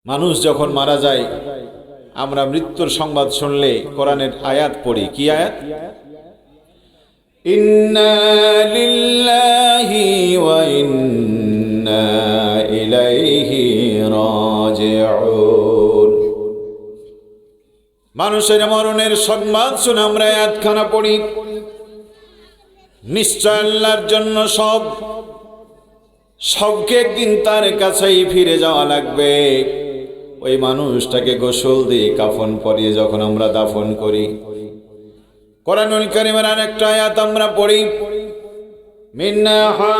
মানুষ যখন মারা যায় আমরা মৃত্যুর সংবাদ শুনলে কোরআনের আয়াত পড়ি। কি আয়াত? ইন্না লিল্লাহি ওয়া ইন্না ইলাইহি রাজিউন। মানুষের মরণের সংবাদ শুনে আমরা আয়াতখানা পড়ি। নিশ্চয় আল্লাহর জন্য সবকে একদিন তার কাছেই ফিরে যাওয়া লাগবে। ওই মানুষটাকে গোসল দিয়ে কাফন পরিয়ে যখন আমরা দাফন করি, কোরআনুল কারীমের আরেকটা আয়াত আমরা পড়ি, মিনহা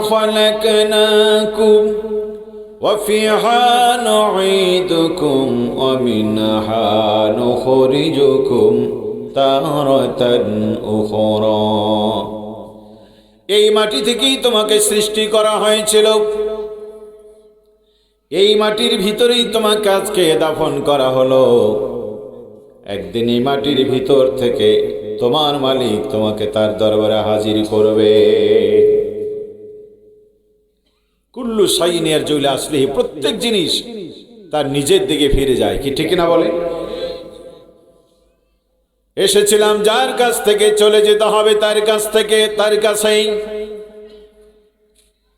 খালাকনাকুম ওয়া ফিহা নুঈদুকুম ওয়া মিনহা নুখরিজুকুম তারাতান উখরা। এই মাটি থেকেই তোমাকে সৃষ্টি করা হয়েছিল, এই মাটির ভিতরেই তোমাকে আজকে দাফন করা হলো। একদিন এই মাটির ভিতর থেকে তোমার মালিক তোমাকে তার দরবারে হাজির করবে। কুল্লু শাইইন ইয়ারজিউ ইলা আসলিহি, প্রত্যেক জিনিস তার নিজের দিকে ফিরে যায়। কি ঠিক না বলে? এসেছিলাম যার কাছ থেকে, চলে যেতে হবে তার কাছ থেকে, তার কাছেই।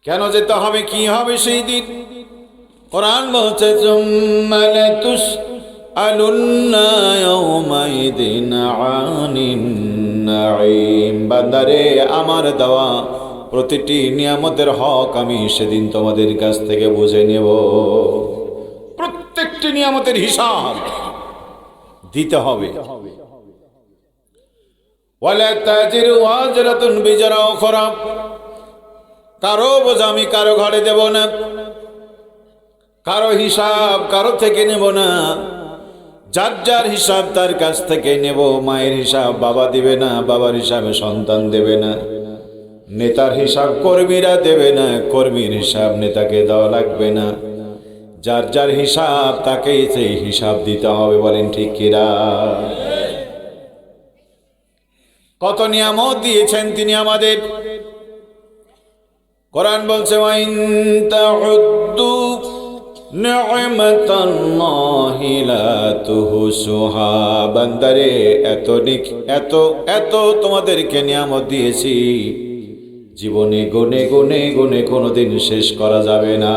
কেন যেতে হবে, কি হবে সেই দিন? কোরআন বলছে সুম্মা লাতুসআলুন্না ইয়াওমাইদিন আনিন নাঈম। বান্দারে, আমার দেওয়া প্রতিটি নিয়ামতের হক আমি সেদিন তোমাদের কাছ থেকে বুঝে নেব। প্রত্যেকটি নিয়ামতের হিসাব দিতে হবে। ওয়ালা তাজিরু ওয়াজরাতুন বিজরা উখরা, কারো বোঝা আমি কারো ঘাড়ে দেব না, কারো হিসাব কারো থেকে নেব না। যার যার হিসাব তার কাছ থেকে নেব। মায়ের হিসাব বাবা দিবে না, বাবার হিসাবে সন্তান দেবে না, নেতার হিসাব কর্মীরা দেবে না, কর্মীর হিসাব নেতাকে দেওয়া লাগবে না। যার যার হিসাব তাকেই সেই হিসাব দিতে হবে। বলেন ঠিক কিনা? কত নিয়ামত দিয়েছেন তিনি আমাদের। কোরআন বলছে ওয়া ইন তাউদ্দু নি'মাতাল্লাহি লা তুহসুহা। বান্দারে, এত তোমাদেরকে নিয়ামত দিয়েছি, জীবনে গুনে গুনে গুনে কোনোদিন শেষ করা যাবে না।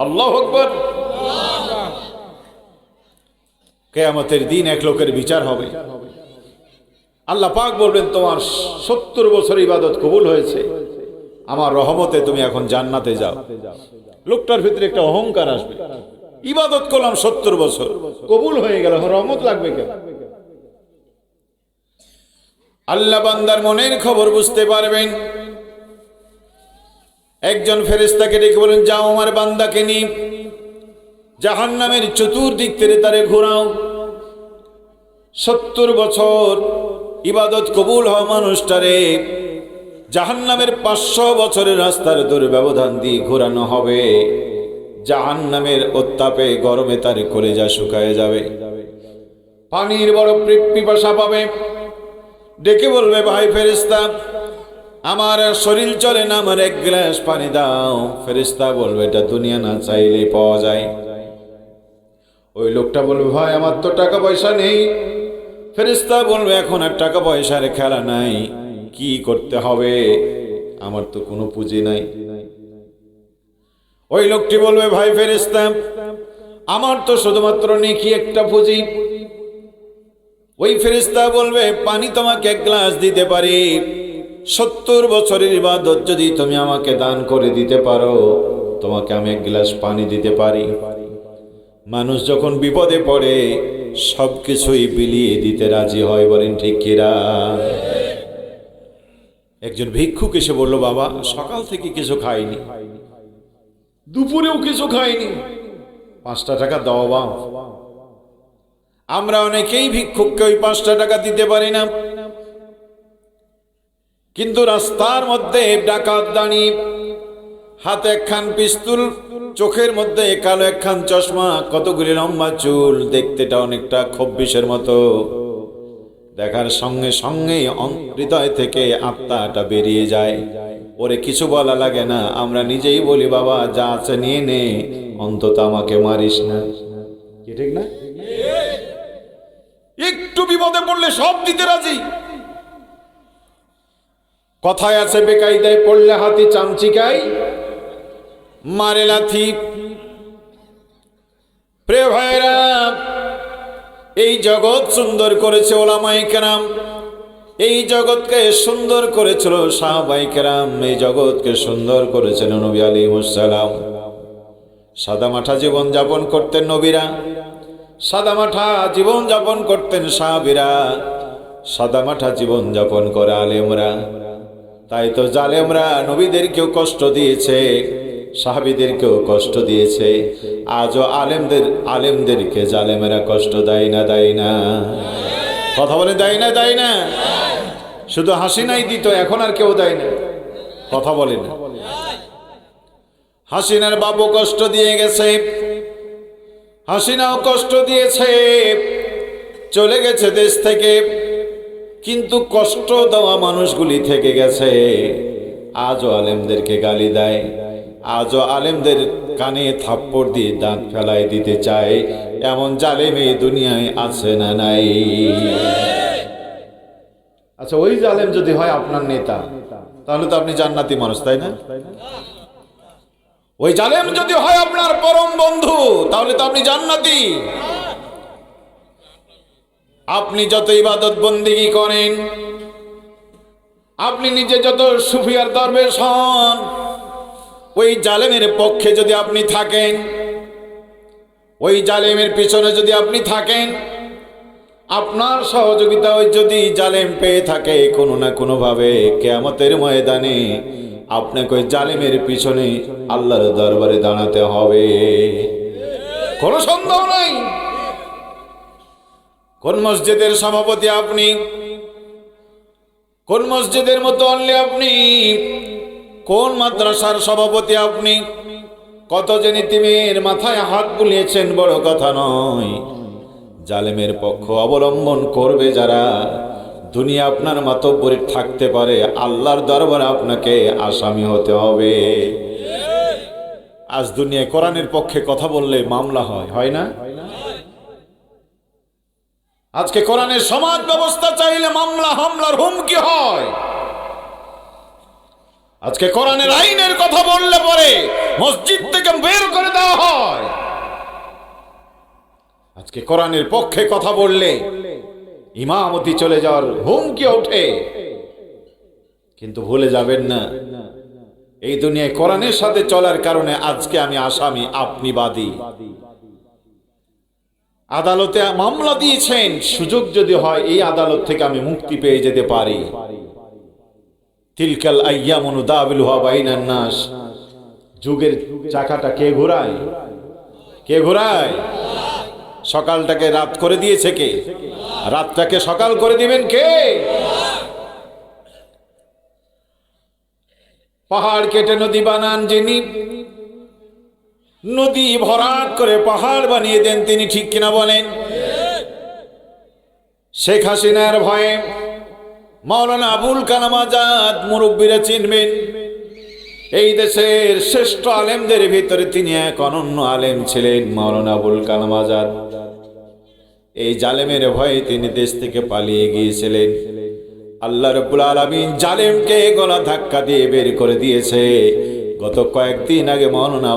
আল্লাহু আকবার। কিয়ামতের দিন এক লোকের বিচার হবে। আল্লাহ পাক বলবেন, তোমার 70 বছর ইবাদত কবুল হয়েছে, আমার রহমতে তুমি এখন জান্নাতে যাও। লোকটার ভিতরে একটা অহংকার আসবে, ইবাদত করলাম 70 বছর, কবুল হয়ে গেল, রহমত লাগবে কেন? আল্লাহ বান্দার মনের খবর বুঝতে পারবেন। একজন ফেরেশতাকে ডেকে বলেন, যাও আমার বান্দাকে নিয়ে জাহান্নামের চতুর্দিক থেকে তারে ঘোরাও। 70 বছর ইবাদত কবুল হওয়া মানুষটারে জাহান্নামের 500 বছরের রাস্তার দূরে ব্যবধান দিয়ে ঘোরানো হবে। জাহান্নামের উত্তাপে গরমে তার কলেজা শুকায় যাবে, পানির বড় পিপাসা পাবে। ডেকে বলবে, ভাই ফেরেশতা, আমার শরীর চলে না, আমার এক গ্লাস পানি দাও। ফেরেশতা বলবে, এটা দুনিয়া না চাইলে পাওয়া যায়। ওই লোকটা বলবে, ভাই আমার তো টাকা পয়সা নেই। ফেরেশতা বলবে, এখন আর টাকা পয়সার খেলা নাই, কি করতে হবে? আমার তো কোনো পুঁজি নাই। ওই লোকটি বলবে, ভাই ফেরেশতা, আমার তো শুধুমাত্র নেকি একটা পুঁজি। ওই ফেরেশতা বলবে, পানি তোমাকে এক গ্লাস দিতে পারি, 70 বছরের ইবাদত যদি তুমি আমাকে দান করে দিতে পারো, তোমাকে আমি এক গ্লাস পানি দিতে পারি। মানুষ যখন বিপদে পড়ে সবকিছুই বিলিয়ে দিতে রাজি হয়। বলেন ঠিক কিনা? একজন ভিক্ষুক এসে বলল, বাবা সকাল থেকে কিছু খাইনি, দুপুরেও কিছু খাইনি, 5টা টাকা দাও বাবা। আমরা অনেকেই ভিক্ষুককে ওই 5টা টাকা দিতে পারি না, কিন্তু রাস্তার মধ্যে ডাকাত দাঁড়িয়ে, হাতে একখান পিস্তল, চোখের মধ্যে কালো একখান চশমা, কতগুলি লম্বা চুল, দেখতেটা অনেকটা খব্বিশের মতো। দেখার সঙ্গে সঙ্গে হৃদয় থেকে আত্মাটা বেরিয়ে যায়। ওরে কিছু বলা লাগে না, আমরা নিজেই বলি বাবা যা আছে নিয়ে নে, অন্তত আমাকে মারিস না। কি ঠিক না? একটু বিপদে পড়লে সব দিতে রাজি। কথায় আছে বেকায়দায় পড়লে হাতি চামচিকায় মারে লাথি। প্রিয় ভাইরা, এই জগৎ সুন্দর করেছে ওলামায়ে কেরাম, এই জগৎকে সুন্দর করেছিল সাহাবায়ে কেরাম, এই জগৎকে সুন্দর করেছেন নবী আলাইহিস সালাম। সাদামাঠা জীবন যাপন করতেন নবীরা, সাদামাঠা জীবন যাপন করতেন সাহাবীরা, সাদামাঠা জীবন যাপন করে আলেমরা। তাই তো জালেমরা নবীদেরকেও কষ্ট দিয়েছে, সাহাবীদেরকেও কষ্ট দিয়েছে। আজও আলেমদেরকে জালেমেরা কষ্ট দেয় না? দেয় না? কথা বলে দেয় না? দেয় না? শুধু হাসিনাই দিত, এখন আর কেউ দেয় না। কথা বলে না? হাসিনার বাবু কষ্ট দিয়ে গেছে, হাসিনাও কষ্ট দিয়েছে, চলে গেছে দেশ থেকে, কিন্তু কষ্ট দেওয়া মানুষগুলি থেকে গেছে। আজও আলেমদেরকে গালি দেয়, আজও আলেমদের কানে থাপ্পড় দিয়ে দাঁত ফেলাই দিতে চায়। এমন জালেম এই দুনিয়ায় আছে না নাই? আচ্ছা, ওই জালেম যদি হয় আপনার নেতা, তাহলে তো আপনি জান্নাতি মানুষ, তাই না? ওই জালেম যদি হয় আপনার পরম বন্ধু, তাহলে তো আপনি জান্নাতি। আপনি যত ইবাদত বন্দেগী করেন, আপনি নিজে যত সুফিয়ার দরবেশ হন, ওই জালেমের পক্ষে যদি আপনি থাকেন, ওই জালেমের পিছনে যদি আপনি থাকেন, আপনার সহযোগিতা ওই যদি জালেম পেয়ে থাকে কোনো না কোনো ভাবে, কিয়ামতের ময়দানে আপনাকে ওই জালেমের পিছনে আল্লাহর দরবারে দাঁড়াতে হবে, কোনো সন্দেহ নাই। কোন মসজিদের সভাপতি আপনি, কোন মসজিদের মতো অনলি আপনি, কোন মাদ্রাসার সভাপতি আপনি, কত যে নীতিমের মাথায় হাত বুলিয়েছেন বড় কথা নয়। জালেমের পক্ষ অবলম্বন করবে যারা, দুনিয়া আপনার মাতব্বরি থাকতে পারে, আল্লাহর দরবারে আপনাকে আসামি হতে হবে। আজ দুনিয়ায় কোরআনের পক্ষে কথা বললে মামলা হয়, হয় না? আজকে কোরআনের সমাজ ব্যবস্থা চাইলে মামলা হামলার হুমকি হয়। আজকে কোরআনের আইনের কথা বললে পরে মসজিদ থেকে বের করে দেওয়া হয়। আজকে কোরআনের পক্ষে কথা বললে ইমামতি চলে যাওয়ার হুমকি ওঠে। কিন্তু ভুলে যাবেন না, এই দুনিয়ায় কোরআনের সাথে চলার কারণে আজকে আমি আসামি, আপনি বাদী। আদালতে মামলা দিয়েছেন, সুযোগ যদি হয় এই আদালত থেকে আমি মুক্তি পেয়ে যেতে পারি। তিলকাল আইয়ামু নুদাবিলুহা বাইনান নাস। যুগের চাকাটা কে ঘোরায়? কে ঘোরায়? সকালটাকে রাত করে দিয়েছে কে? রাতটাকে সকাল করে দিবেন কে? পাহাড় কেটে নদী বানান যিনি, নদী ভরাট করে পাহাড় বানিয়ে দেন তিনি, ঠিক কিনা বলেন? শেখ হাসিনার ভয়ে মাওলানা আবুল কালাম আজাদ মুরব্বীরা চিনবেন, এই দেশের শ্রেষ্ঠ আলেমদের ভিতরে তিনি এক অনন্য আলেম ছিলেন, মাওলানা আবুল কালাম আজাদ। এই জালেমের ভয়ে তিনি দেশ থেকে পালিয়ে গিয়েছিলেন। আল্লাহ রাব্বুল আলামিন জালেমকে গলা ধাক্কা দিয়ে বের করে দিয়েছে। গত কয়েকদিন আগে মাওলানা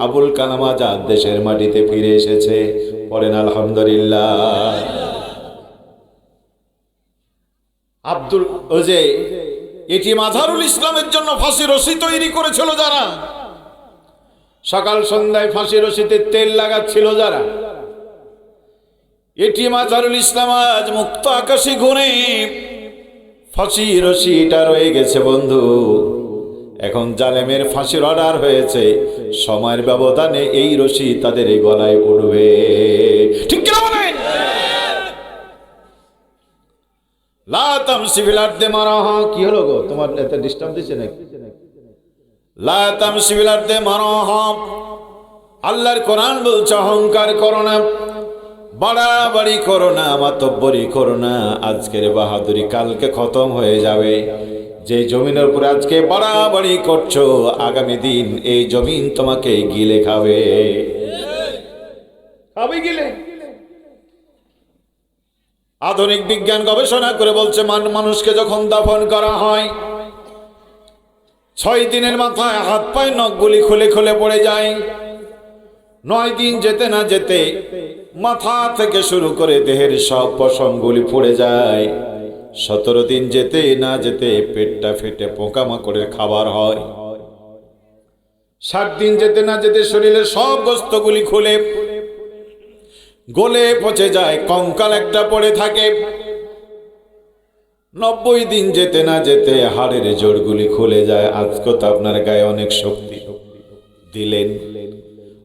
আবুল কালাম আজাদ দেশের মাটিতে ফিরে এসেছে। পড়েন আলহামদুলিল্লাহ। এটি মাজারুল ইসলামের জন্য ফাঁসি রশি তৈরি করেছিল যারা, সকাল সন্ধ্যায় ফাঁসি রশিতে তেল লাগাচ্ছিল যারা, এটি মাজারুল ইসলাম আজ মুক্ত আকাশে ঘুরে ফাঁসি রশিটা রয়ে গেছে বন্ধু। এখন জালেমের ফাঁসির অর্ডার হয়েছে, সময়ের ব্যবধানে এই রশি তাদের এই গলায় উঠবে, ঠিক কিনা বলেন? লা তামশি ফিল আরদি মারাহা। কি হলো গো, তোমার এত ডিস্টার্ব দিছে নাকি? লা তামশি ফিল আরদি মারাহা। আল্লাহর কোরআন বলছে অহংকার করো না, বাড়াবাড়ি করো না, মাতব্বরি করো না। আজকের বাহাদুরি কালকে খতম হয়ে যাবে। যে জমিনের উপরে আজকে বাড়াবাড়ি করছো, আগামী দিন এই জমিন তোমাকে গিলে খাবে, খাবে গিলে। আধুনিক বিজ্ঞান গবেষণা করে বলছে, মানুষকে যখন দাফন করা হয় 6 দিনের মাথায় হাত পায়ে নখগুলি খুলে খুলে পড়ে যায়। 9 দিন যেতে না যেতে মাথা থেকে শুরু করে দেহের সব পশমগুলি পড়ে যায়। 17 দিন যেতে না যেতে পেটটা ফেটে পোকামাকড়ের খাবার হয়। 60 দিন যেতে না যেতে শরীরের সব গোস্তগুলি খুলে গলে পচে যায়, কঙ্কাল একটা পড়ে থাকে। 90 দিন যেতে না যেতে হাড়ের জোড়গুলি খুলে যায়। আজকে তো আপনার গায়ে অনেক শক্তি দিলেন,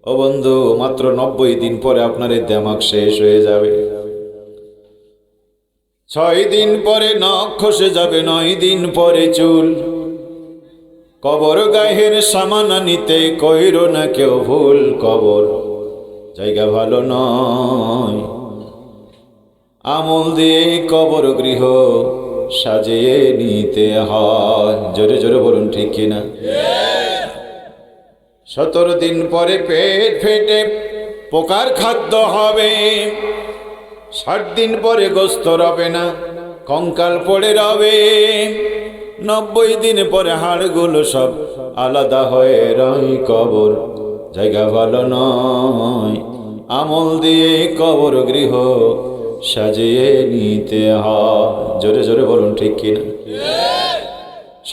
ও বন্ধু, মাত্র 90 দিন পরে আপনার এই দেমাগ শেষ হয়ে যাবে। 6 দিন পরে নখ খসে যাবে, 9 দিন পরে চুল। কবর গায়ের সামানা নিতে কইরো না কেউ ভুল, কবর জায়গা ভালো নয়। আমল দিয়ে কবর গৃহ সাজিয়ে নিতে হয়। জোরে জোরে বলুন, ঠিক কিনা? 17 দিন পরে পেট ফেটে পোকার খাদ্য হবে। 60 দিন পরে গোস্ত রবে না, কঙ্কাল পড়ে রবে। 90 দিন পরে হাড়গুলো সব আলাদা হয়ে রয়, কবর জায়গা ভালো নয়। আমল দিয়ে কবর গৃহ সাজিয়ে নিতে হয়। জোরে জোরে বলুন, ঠিক কিনা?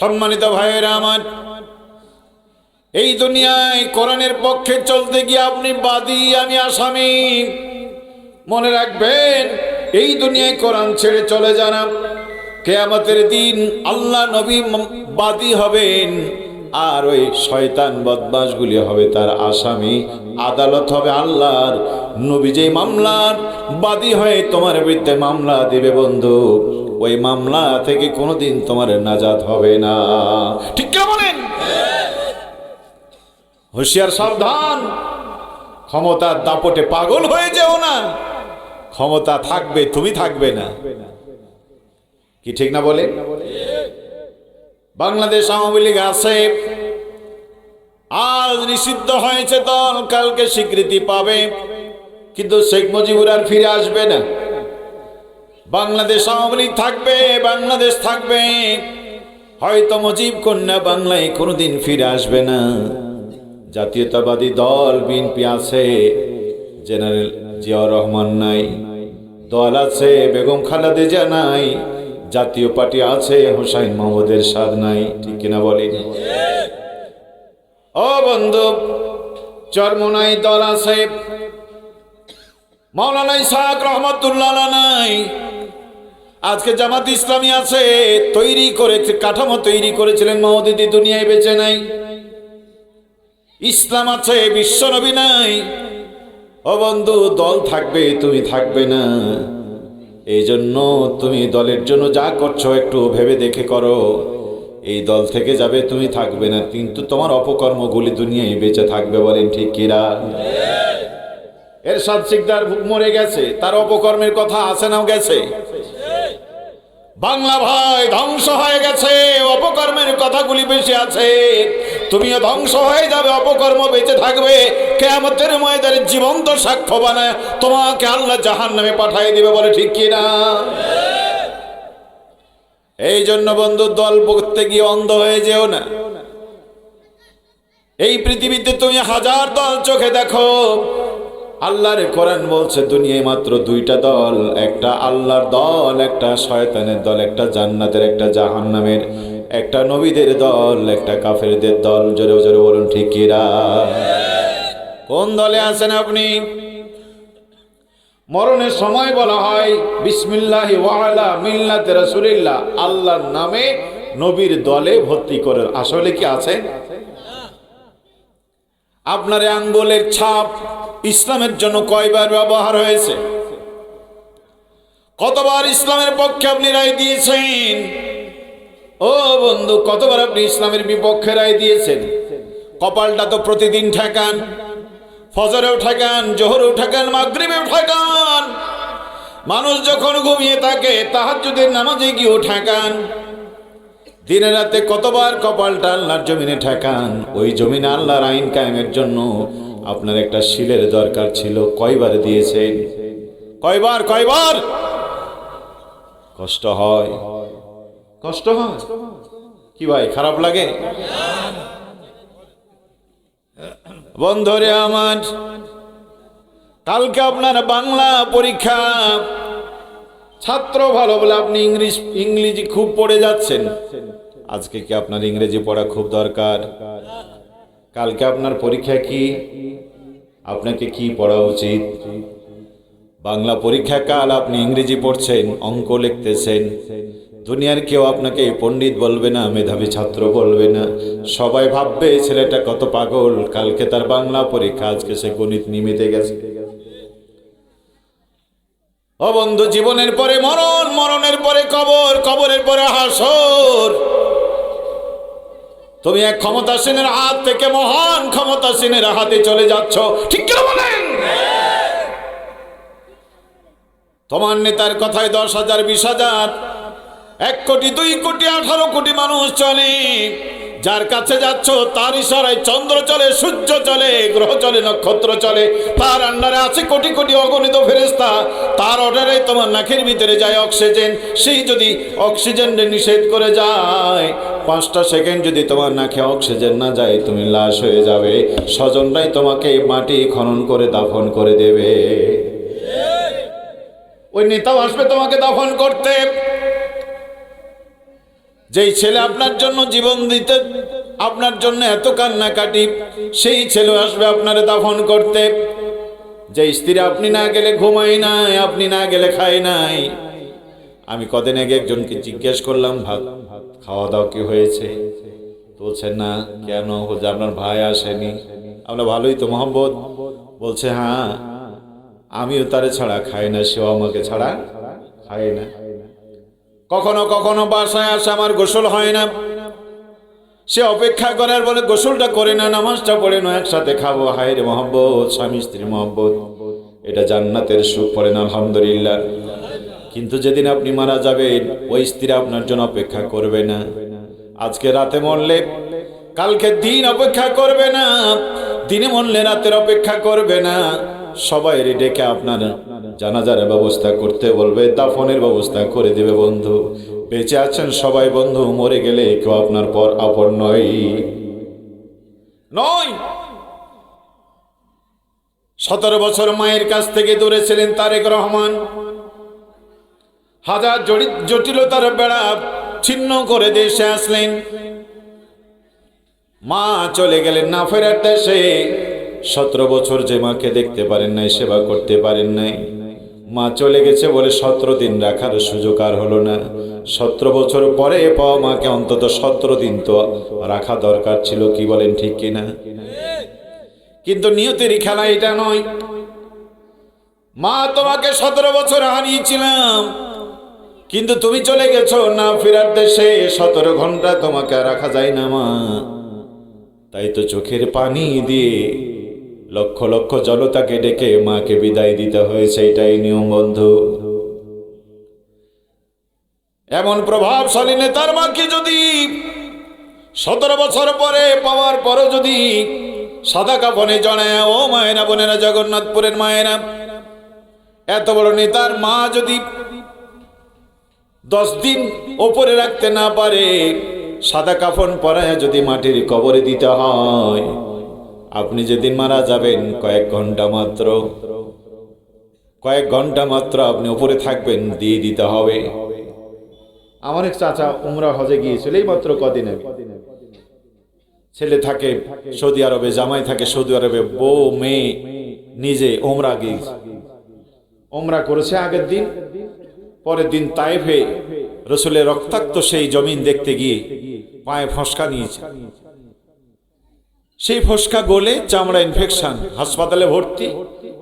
সম্মানিত ভাইয়েরা আমার, এই দুনিয়ায় কোরআনের পক্ষে চলতে গিয়ে আপনি বাদী, আমি আসামি। মনে রাখবেন, এই দুনিয়ায় কোরআন ছেড়ে চলে যান, কিয়ামতের দিন আল্লাহ নবী বাদী হবেন, আর ওই শয়তান বদমাশগুলি হবে তার আসামি। আদালত হবে আল্লাহর। নবী যে মামলার বাদী হয়ে তোমার বিরুদ্ধে মামলা দিবে বন্ধু, ওই মামলা থেকে কোনোদিন তোমার নাজাত হবে না। ঠিক কি বলেন? হুঁশিয়ার, সাবধান। ক্ষমতার দাপটে পাগল হয়ে যেও না। ক্ষমতা থাকবে, তুমি থাকবে না। কি ঠিক না বলে? বাংলাদেশ আওয়ামী লীগ আছে, আজ নিষিদ্ধ হয়েছে দল, কালকে স্বীকৃতি পাবে, কিন্তু শেখ মুজিবুর আর ফিরে আসবে না। বাংলাদেশ আওয়ামী লীগ থাকবে, বাংলাদেশ থাকবে, হয়তো মুজিব কন্যা বাংলায় কোনোদিন ফিরে আসবে না। জাতীয়তাবাদী দল বিএনপি আছে, জেনারেল জিয়াউর রহমান নাই। দল আছে, বেগম খালেদা জিয়া নাই। জাতীয় পার্টি আছে, হুসাইন মাহমুদ এরশাদ নাই। ঠিক কিনা বলেন? ও বন্ধু, চরমোনাই দল আছে, মাওলানা ইসহাক রহমাতুল্লাহ নাই। আজকে জামাত ইসলামী আছে, তৈরি করেছে, কাঠামো তৈরি করেছিলেন মওদুদি, দুনিয়ায় বেঁচে নাই। ইসলাম আছে, বিশ্বনবী নাই। ও বন্ধু, দল থাকবে, তুমি থাকবে না। এই জন্য তুমি দলের জন্য যা করছো একটু ভেবে দেখে করো। এই দল থেকে যাবে, তুমি থাকবে না, কিন্তু তোমার অপকর্মগুলি দুনিয়ায় বেঁচে থাকবে। বলেন ঠিক কিনা? এরশাদ শিকদার মরে গেছে, তার অপকর্মের কথা আছে না? গেছে। বাংলা ভাই ধ্বংস হয়ে গেছে, অপকর্মের কথাগুলি বেশি আছে। তুমিও ধ্বংস হয়ে যাবে, অপকর্ম বেঁচে থাকবে। কিয়ামতের ময়দানে জীবন্ত সাক্ষ্য বানায় তোমাকে আল্লাহ জাহান্নামে পাঠিয়ে দিবে। বলে ঠিক কিনা? এই জন্য বন্ধু, দল করতে গিয়ে অন্ধ হয়ে যেও না। এই পৃথিবীতে তুমি হাজার দল চোখে দেখো, আল্লাহর কোরআন বলছে দুনিয়ায় মাত্র 2টা দল, একটা আল্লাহর দল, একটা শয়তানের দল, একটা জান্নাতের, একটা জাহান্নামের, একটা নবীদের দল, একটা কাফেরদের দল। জোরে জোরে বলুন ঠিক কিনা? কোন দলে আছেন আপনি? মরণের সময় বলা হয় বিসমিল্লাহি ওয়া আলা মিল্লাতি রাসূলিল্লাহ, আল্লাহর নামে নবীর দলে ভর্তি করেন। আসলে কি আছেন? আপনার আঙ্গুলের ছাপ ইসলামের জন্য কয়বার ব্যবহার হয়েছে? কতবার ইসলামের পক্ষে আপনি রায় দিয়েছেন? ও বন্ধু, কতবার আপনি ইসলামের বিপক্ষে রায় দিয়েছেন? কপালটা তো প্রতিদিন ঠেকান, ফজরেও ঠেকান, জোহরেও ঠেকান, মাগরিবেও ঠেকান। মানুষ যখন ঘুমিয়ে থাকে তাহাজ্জুদের নামাজে গিয়েও ঠেকান। দিনে রাতে কতবার কপালটা আল্লাহর জমিনে ঠেকান। ওই জমিনে আল্লাহর আইন কায়েমের জন্য আপনার একটা শিলের দরকার ছিল, কয়বার দিয়েছেন? কয়বার কয়বার? কষ্ট হয়, কষ্ট হয় কি ভাই, খারাপ লাগে? বন্ধুরে আমার, কালকে আপনার বাংলা পরীক্ষা। ছাত্র ভালো বলে আপনি ইংরেজি খুব পড়ে যাচ্ছেন। আজকে কি আপনার ইংরেজি পড়া খুব দরকার? কালকে আপনার পরীক্ষা কি? আপনাকে কি পড়া উচিত? বাংলা পরীক্ষা কাল, আপনি ইংরেজি পড়ছেন, অঙ্ক লিখতেছেন। দুনিয়ার কেউ আপনাকে পণ্ডিত বলবে না, মেধাবী ছাত্র বলবে না। সবাই ভাববে ছেলেটা কত পাগল, কালকে তার বাংলা পরীক্ষা, আজকে সে গণিত নিমিতে গেছে। ও বন্ধু, জীবনের পরে মরণ, মরণের পরে কবর, কবরের পরে হাসর। তুমি এক ক্ষমতাসীনের হাত থেকে মহান ক্ষমতাসীনের হাতে চলে যাচ্ছ, ঠিক কি বলেন? তোমার নেতার কথায় 10,000, 20,000, 1 কোটি, 2 কোটি, 18 কোটি মানুষ চলে। যার কাছে যাচ্ছ তার ইশারায় চন্দ্র চলে, সূর্য চলে, গ্রহ চলে, নক্ষত্র চলে। তার আন্ডারে আছে কোটি কোটি অগণিত ফেরেশতা। তার অর্ডারে তোমার নাকের ভিতরে যায় অক্সিজেন। সেই যদি অক্সিজেন নিষেধ করে যায়, 5টা সেকেন্ড যদি তোমার নাকে অক্সিজেন না যায়, তুমি লাশ হয়ে যাবে। স্বজনরাই তোমাকে মাটি খনন করে দাফন করে দেবে। ওই নেতাও আসবে তোমাকে দাফন করতে। যেই ছেলে আপনার জন্য জীবন দিতে, আপনার জন্য এত কান্নাকাটি, সেই ছেলে আসবে আপনারে দাফন করতে। যেই স্ত্রী আপনি না গেলে ঘুমাই নাই, আপনি না গেলে খাই নাই। আমি কদিন আগে একজনকে জিজ্ঞেস করলাম, ভাত খাওয়া দাওয়া কি হয়েছে? বলছেন না। কেন? বলছে আপনার ভাই আসেনি। আমরা ভালোই তো মোহাম্মদ। বলছে হ্যাঁ, আমিও তারে ছাড়া খাই না, সেও আমাকে ছাড়া খায় না। কখনো কখনো বাসায় আসে, আমার গোসল হয় না, সে অপেক্ষা করার বলে গোসলটা করে না, নামাজটা পড়ে না, একসাথে খাবো। হায় রে মহব্বত, স্বামী স্ত্রী মহব্বত, এটা জান্নাতের সুখ। পড়েন আলহামদুলিল্লাহ। কিন্তু যেদিন আপনি মারা যাবেন, ওই স্ত্রী আপনার জন্য অপেক্ষা করবে না। আজকে রাতে মরলে কালকে দিন অপেক্ষা করবে না, দিনে মরলে রাতের অপেক্ষা করবে না। সবাই ডেকে আপনার জানাজার ব্যবস্থা করতে বলবে, দাফনের ব্যবস্থা করে দেবে। বন্ধু, বেঁচে আছেন সবাই বন্ধু, মরে গেলে কেউ আপনার পর আপন নয়। 17 বছর মায়ের কাছ থেকে দূরে ছিলেন তারেক রহমান। হাজার জটিলতার বেড়া ছিন্ন করে দেশে আসলেন। মা চলে গেলেন না ফেরার দেশে। 17 বছর যে মাকে দেখতে পারেন নাই, সেবা করতে পারেন নাই। মা চলে গেছে বলে 17 দিন রাখার সুযোগ আর হলো না। 17 বছর পরে পাওয়া মাকে অন্তত 17 দিন তো রাখা দরকার ছিল। কি বলেন, ঠিক কিনা? কিন্তু নিয়তির খেলা এটা নয়। মা, তোমাকে 17 বছর হারিয়েছিলাম, কিন্তু তুমি চলে গেছো না ফেরার দেশে। 17 ঘন্টা তোমাকে রাখা যায় না মা। তাই তো চোখের পানি দিয়ে লক্ষ লক্ষ জনতাকে ডেকে মাকে বিদায় দিতে হয়েছে। এটাই নিয়ম বন্ধু। এমন প্রভাবশালী নেতার মাকে যদি 17 বছর পরে পাওয়ার পরে যদি সাদা কাফনে জড়ায়, ও মায়েরা বোনেরা, জগন্নাথপুরের মায়েরা, এত বড় নেতার মা যদি 10 দিন ওপরে রাখতে না পারে, সাদা কাফন পরায় যদি মাটির কবরে দিতে হয়, আপনি যেদিন মারা যাবেন কয়েক ঘন্টা মাত্র আপনি উপরে থাকবেন, দিয়ে দিতে হবে। আমার এক চাচা উমরা হজে গিয়েছিল এই মাত্র কদিন আগে। ছেলে থাকে সৌদি আরবে, জামাই থাকে সৌদি আরবে, বউ মেয়ে নিজে উমরা গিয়েছে। উমরা করেছে আগের দিন, পরের দিন তায়েফে রসুলের রক্তাক্ত সেই জমিন দেখতে গিয়ে পায়ে ফসকা নিয়েছে। সেই ফসকা গলে চামড়া ইনফেকশন, হাসপাতালে ভর্তি,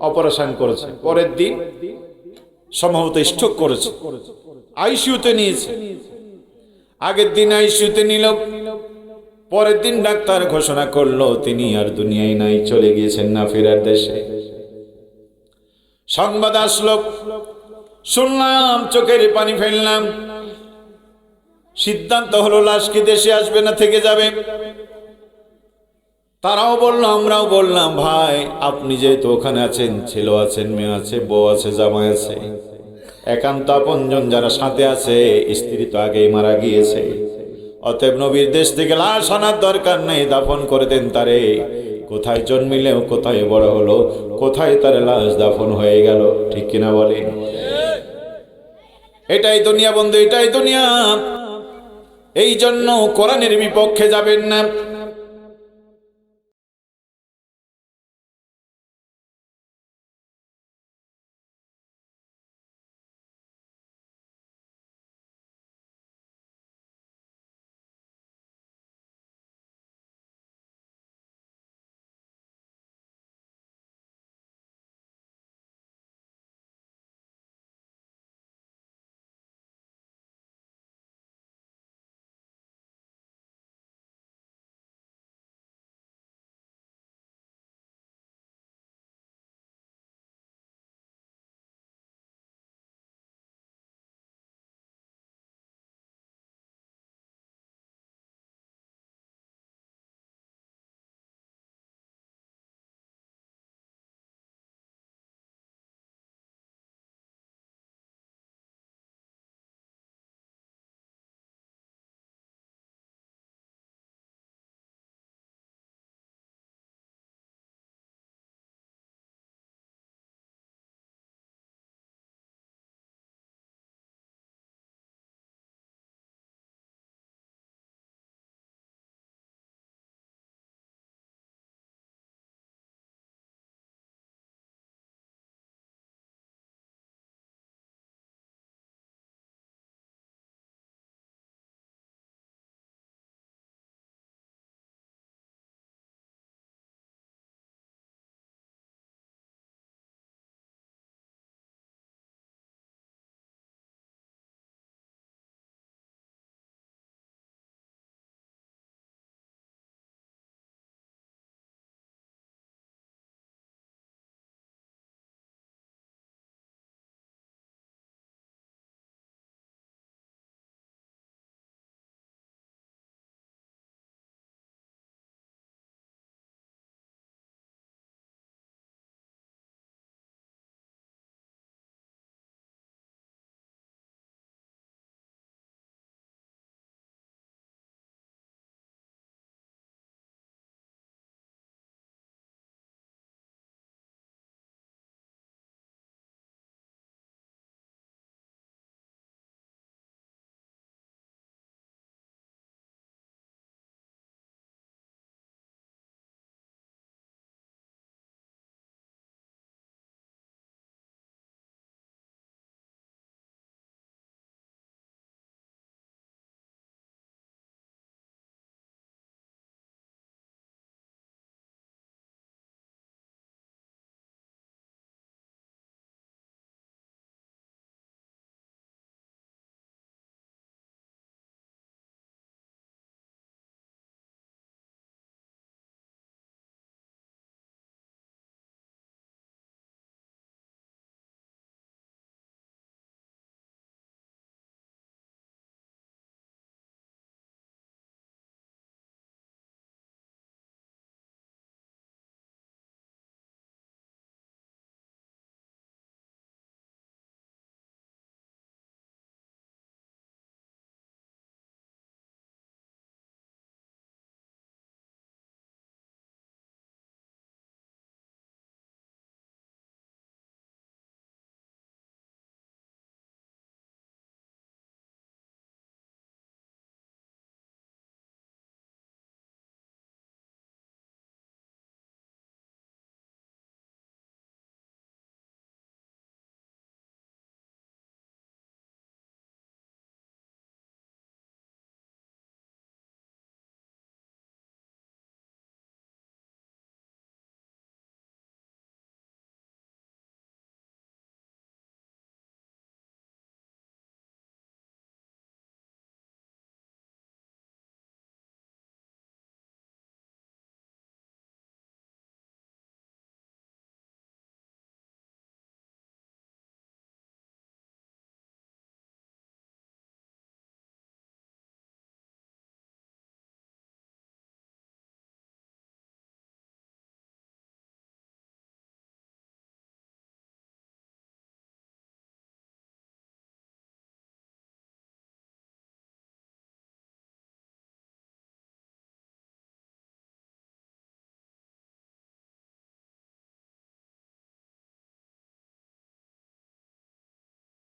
অপারেশন করেছে। পরের দিন সম্ভবত স্ট্রোক করেছে, আইসিইউতে নিয়েছে। আগের দিন আইসিইউতে নিল, পরের দিন ডাক্তার ঘোষণা করলো তিনি আর দুনিয়ায় নাই, চলে গিয়েছেন না ফেরার দেশে। সংবাদ আসলো, শুনলাম, চোখের পানি ফেললাম। সিদ্ধান্ত হলো লাশ কি দেশে আসবে না থেকে যাবে। তারাও বলল, আমরাও বললাম, ভাই আপনি যেহেতু ওখানে আছেন, ছেলে আছেন, মেয়ে আছে, বউ আছে, জামাই আছে, একান্ত আপনজন যারা সাথে আছে, স্ত্রী তো আগেই মারা গিয়েছে, অতএব নবীর দেশ থেকে লাশ আনার দরকার নেই, দাফন করে দেন তারে। কোথায় জন্মিলেও, কোথায় বড় হলো, কোথায় তার লাশ দাফন হয়ে গেল। ঠিক কিনা বলেন? এটাই দুনিয়া বন্ধু, এটাই দুনিয়া। এই জন্য কোরআনের বিপক্ষে যাবেন না।